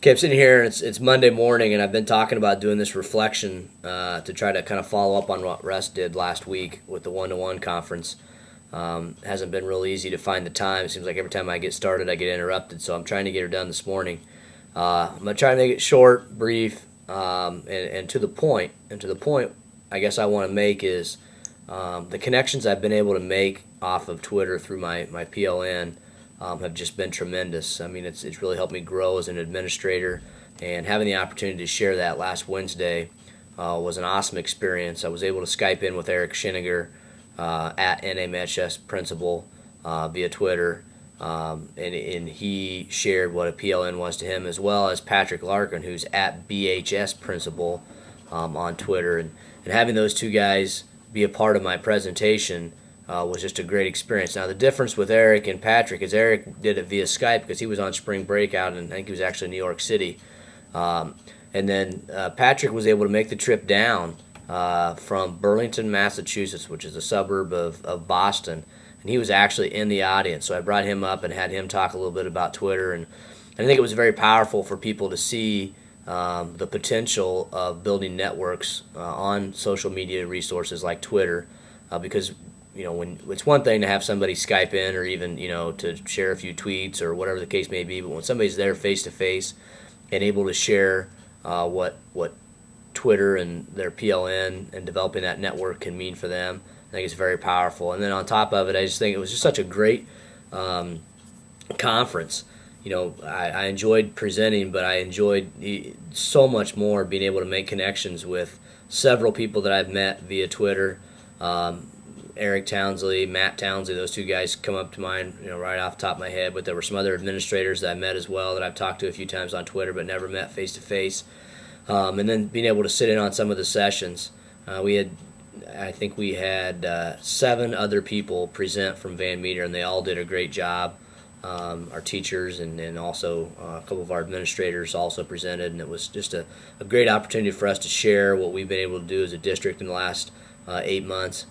Okay, I'm sitting here, and it's Monday morning, and I've been talking about doing this reflection to try to kind of follow up on what Russ did last week with the one-to-one conference. Hasn't been real easy to find the time. It seems like every time I get started, I get interrupted, so I'm trying to get her done this morning. I'm going to try to make it short, brief, and to the point. And to the point, I guess I want to make is the connections I've been able to make off of Twitter through my PLN have just been tremendous. I mean, it's really helped me grow as an administrator, and having the opportunity to share that last Wednesday was an awesome experience. I was able to Skype in with Eric Schiniger at NMHS principal via Twitter, and he shared what a PLN was to him, as well as Patrick Larkin, who's at BHS principal on Twitter, and having those two guys be a part of my presentation was just a great experience. Now, the difference with Eric and Patrick is Eric did it via Skype because he was on spring break out, and I think he was actually in New York City. And then Patrick was able to make the trip down from Burlington, Massachusetts, which is a suburb of Boston, and he was actually in the audience. So I brought him up and had him talk a little bit about Twitter, and I think it was very powerful for people to see the potential of building networks on social media resources like Twitter, because when it's one thing to have somebody Skype in, or even to share a few tweets or whatever the case may be, but when somebody's there face to face and able to share what Twitter and their PLN and developing that network can mean for them, I think it's very powerful. And then on top of it, I just think it was just such a great conference. I enjoyed presenting, but I enjoyed so much more being able to make connections with several people that I've met via Twitter. Eric Townsley, Matt Townsley, those two guys come up to mind, right off the top of my head. But there were some other administrators that I met as well that I've talked to a few times on Twitter, but never met face to face. And then being able to sit in on some of the sessions, I think we had 7 other people present from Van Meter, and they all did a great job. Our teachers and also a couple of our administrators also presented, and it was just a great opportunity for us to share what we've been able to do as a district in the last 8 months.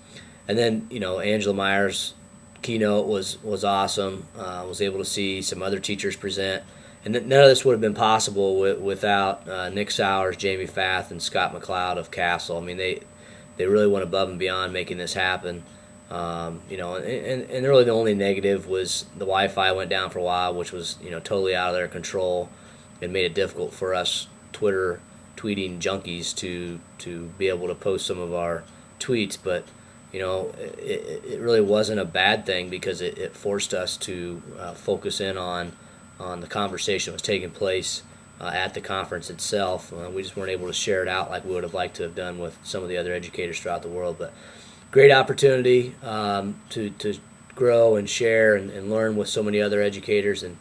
And then, Angela Meyer's keynote was awesome. Was able to see some other teachers present. And none of this would have been possible without Nick Sowers, Jamie Fath, and Scott McLeod of Castle. I mean, they really went above and beyond making this happen. And really the only negative was the Wi-Fi went down for a while, which was totally out of their control, and made it difficult for us tweeting junkies to be able to post some of our tweets. But it really wasn't a bad thing, because it forced us to focus in on the conversation that was taking place at the conference itself. We just weren't able to share it out like we would have liked to have done with some of the other educators throughout the world. But great opportunity to grow and share and learn with so many other educators, and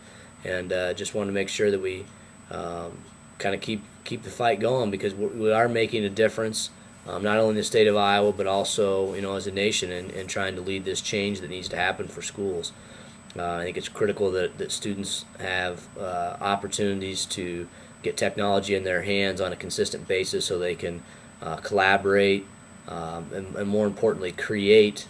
just wanted to make sure that we kind of keep the fight going, because we are making a difference. Not only in the state of Iowa, but also as a nation, and trying to lead this change that needs to happen for schools. I think it's critical that students have opportunities to get technology in their hands on a consistent basis, so they can collaborate and more importantly create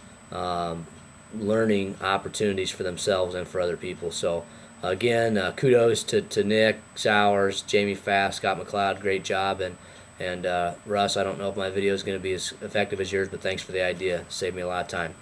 learning opportunities for themselves and for other people. So again, kudos to Nick Sowers, Jamie Fath, Scott McLeod, great job. And Russ, I don't know if my video is going to be as effective as yours, but thanks for the idea. Saved me a lot of time.